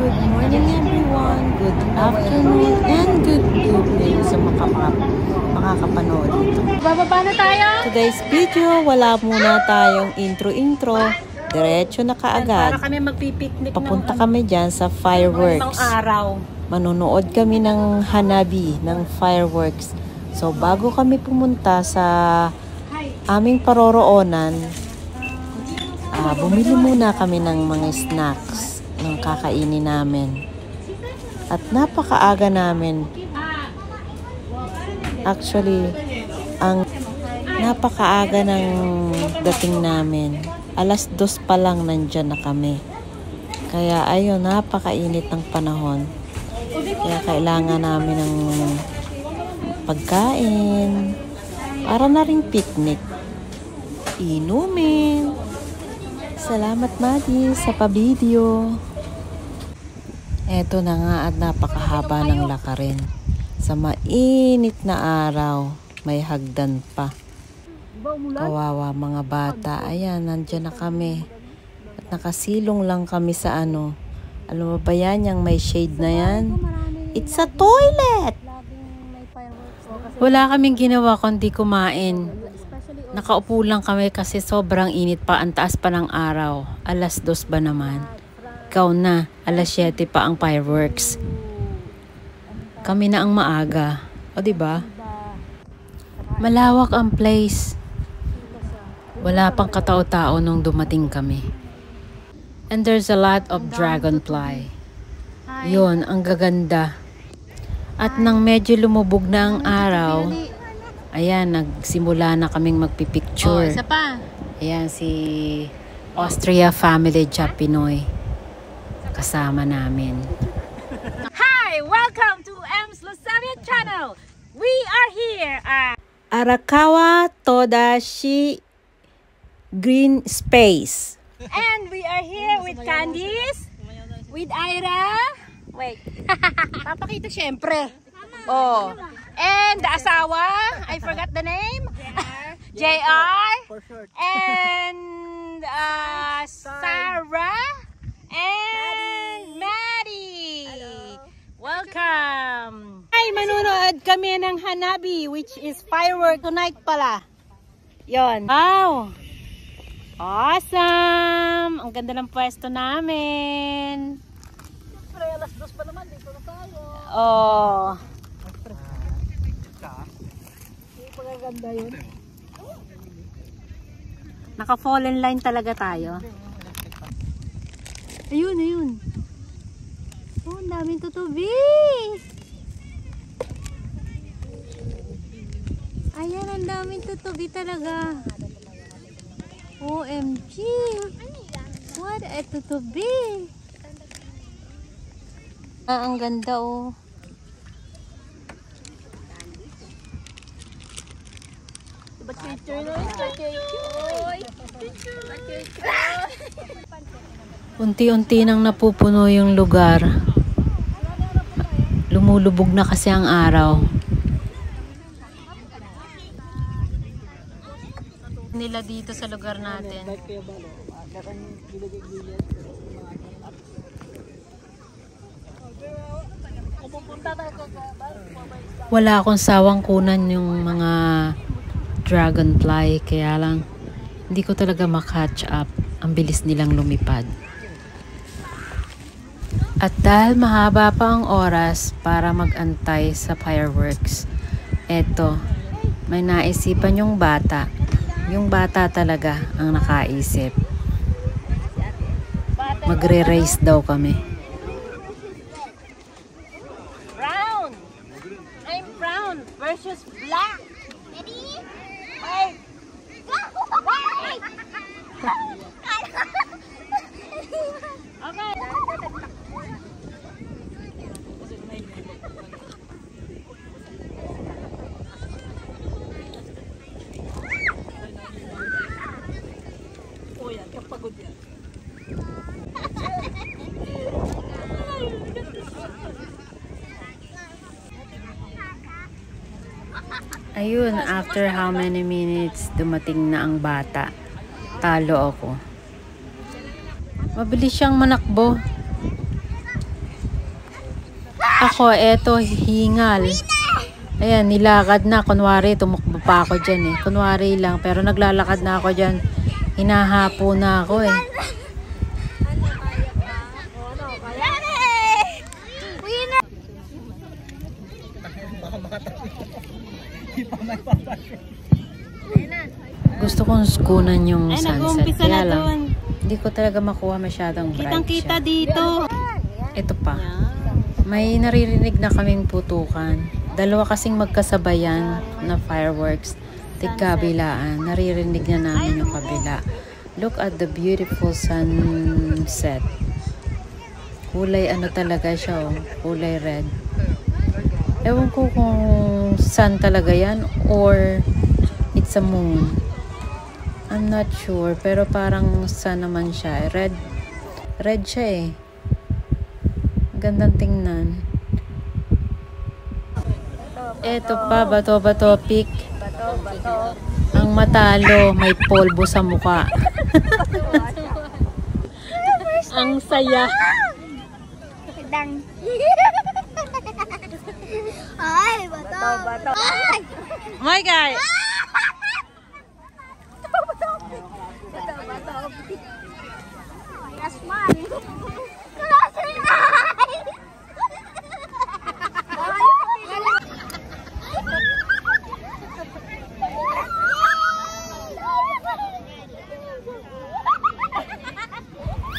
Good morning everyone, good afternoon, and good evening sa makakapanood dito. Bababa na tayo! Today's video, wala muna tayong intro. Diretso na kaagad. Para kami magpipiknik. Papunta kami dyan sa fireworks. Araw. Manonood kami ng hanabi, ng fireworks. So bago kami pumunta sa aming paroroonan, bumili muna kami ng mga snacks ng kakainin namin. At napakaaga namin. Actually, ang napakaaga ng dating namin. 2:00 pa lang nandyan na kami. Kaya ayun, napakainit ng panahon. Kaya kailangan namin ng pagkain. Para na ring picnic. Inumin. Salamat, Madi, sa pa-video. Eto na nga at napakahaba ng lakarin. Sa mainit na araw, may hagdan pa. Kawawa mga bata. Ayan, nandyan na kami. At nakasilong lang kami sa ano. Alam mo ba yan, yung may shade na yan? It's a toilet! Wala kaming ginawa kundi kumain. Nakaupo lang kami kasi sobrang init pa, ang taas pa ng araw. 2:00 ba naman? Ikaw na, 7:00 pa ang fireworks. Kami na ang maaga. O diba? Malawak ang place. Wala pang katao-tao nung dumating kami. And there's a lot of dragonfly. Yun, ang gaganda. At nang medyo lumubog na ang araw, ayan, nagsimula na kaming magpipicture. Isa pa. Ayan, si Austria Family Job Pinoy. Kasama namin. Hi! Welcome to Ems Lasavia channel. We are here at Arakawa Todashi Green Space. and we are here with Candice, with Ira. Wait. Papakita syempre. Oh. And the asawa, I forgot the name. JR. And Sarah. And Maddie. Welcome. Hi, manunood kami ng hanabi, which is firework tonight pala. Yon. Wow. Awesome. Ang ganda ng pwesto namin. Siyempre, 2:00 pa naman. Dito na tayo. Oh. Pagaganda yun. Naka-fallen line talaga tayo. Ayun, ayun. Oh, ang daming tutubi. Ayan, ang daming tutubi talaga. OMG. What a tutubi. Ang ganda oh. Unti-unti nang napupuno yung lugar. Lumulubog na kasi ang araw. Nila dito sa lugar natin. Wala akong sawang kunan yung mga dragonfly, kaya lang hindi ko talaga makatch up. Ang bilis nilang lumipad. At dahil mahaba pa ang oras para mag-antay sa fireworks, eto, may naisipan yung bata. Yung bata talaga ang nakaisip. Magre-race daw kami. Brown. I'm brown versus black. Ready? Wait. Wait. Okay. Oh yan, kapagod yan. Ayun, after how many minutes dumating na ang bata. Talo ako. Mabilis siyang manakbo. Ako, eto, hingal. Ayan, nilakad na. Kunwari, tumakbo pa ako dyan eh. Kunwari lang, pero naglalakad na ako dyan. Hinahapo na ako eh. Gusto kong skunan yung sunset. Kaya lang, hindi ko talaga makuha masyadong bright Kitang-kita siya. dito. Ito pa. May naririnig na kaming putukan. Dalawa kasing magkasabayan na fireworks. Tigkabilaan. Naririnig na namin yung kabila. Look at the beautiful sunset. Kulay ano talaga siya, oh. Kulay red. Ewan ko kung sun talaga yan or it's a moon. I'm not sure, pero parang sun naman siya. Red. Red siya eh. Gandang tingnan. Eto pa, bato-bato pick. Ang matalo, may polvo sa muka. Ang saya. Ay, bato. Oh my God. Asman. Closing eye.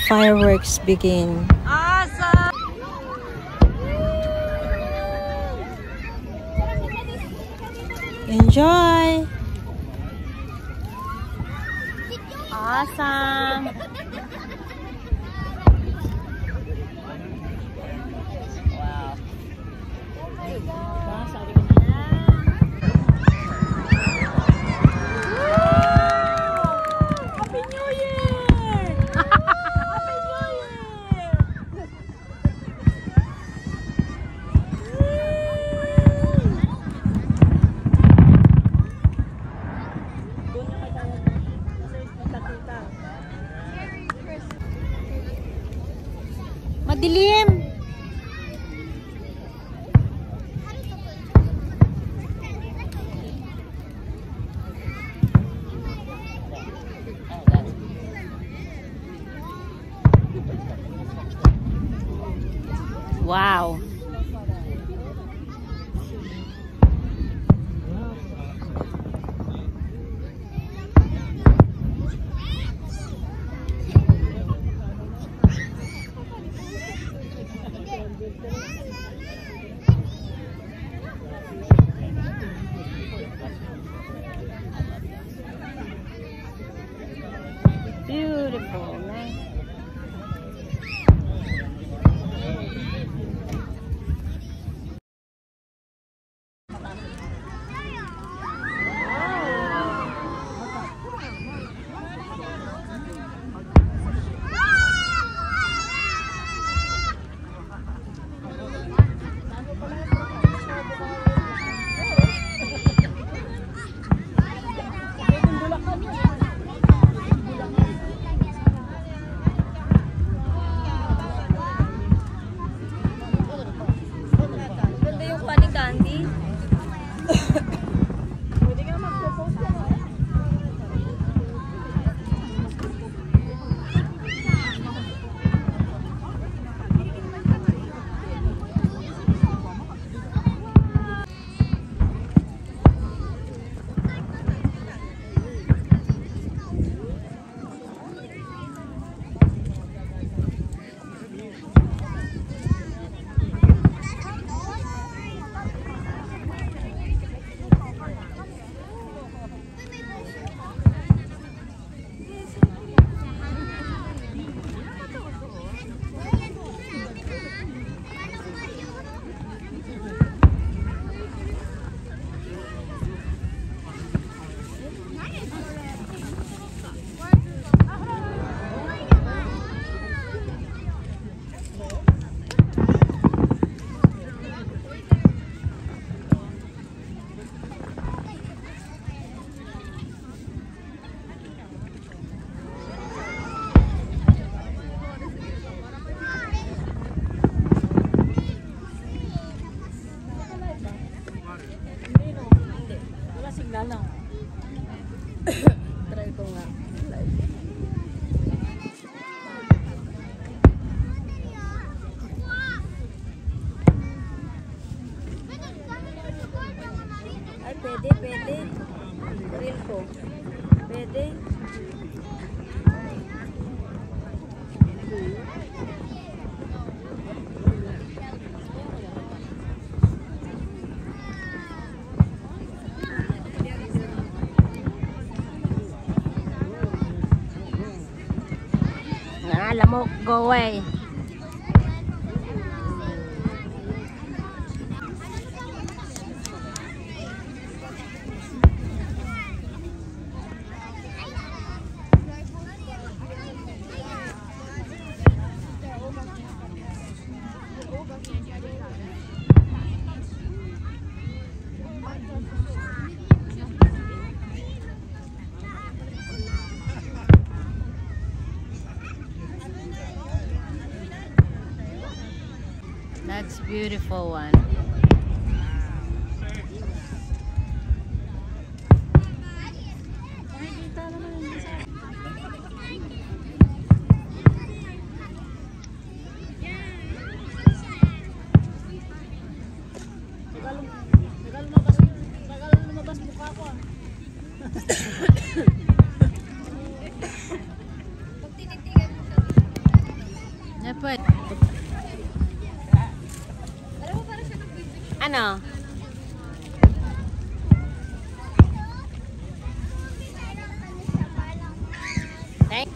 Fireworks begin. Awesome. Enjoy! Awesome. Happy New Year! Happy New Year! Madilim. Wow. Beautiful. lamok. Go away. That's beautiful one. Dapat. Ano? Thank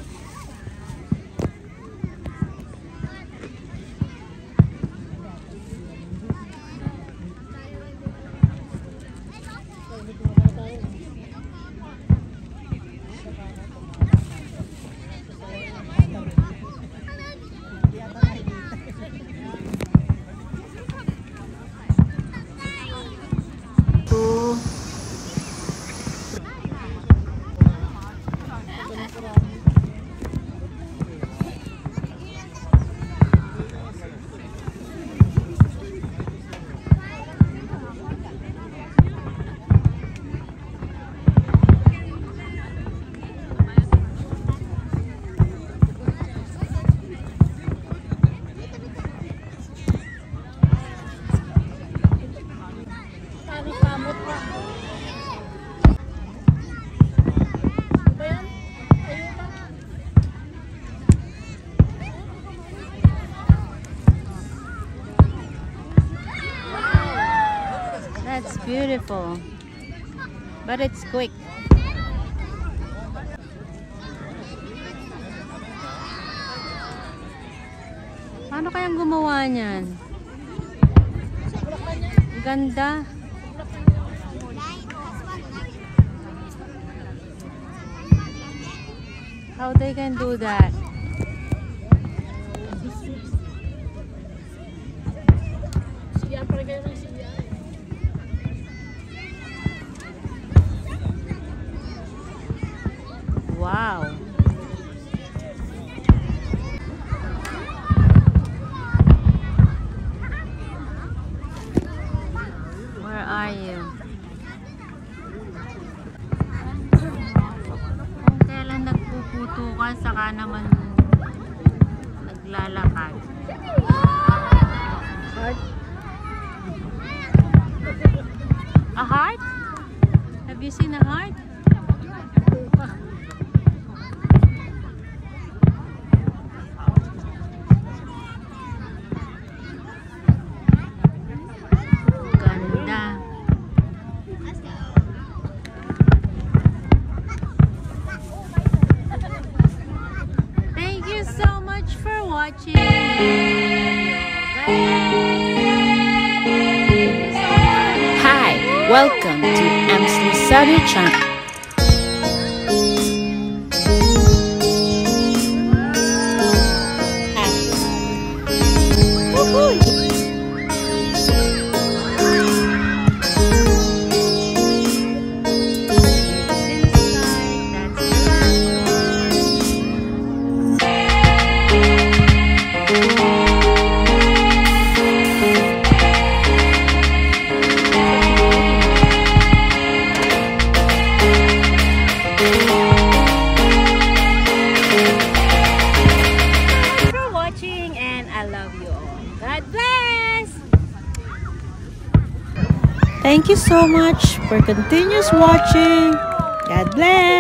That's beautiful. But it's quick. Paano kayang gumawa niyan? Ganda. How they can do that? Wow. Where are you? Kung kailan nagpuputukan, saka naman naglalakad. Heart? A heart? Have you seen a heart? Hi, welcome to Amsley Study Channel. Thank you so much for continuous watching. God bless.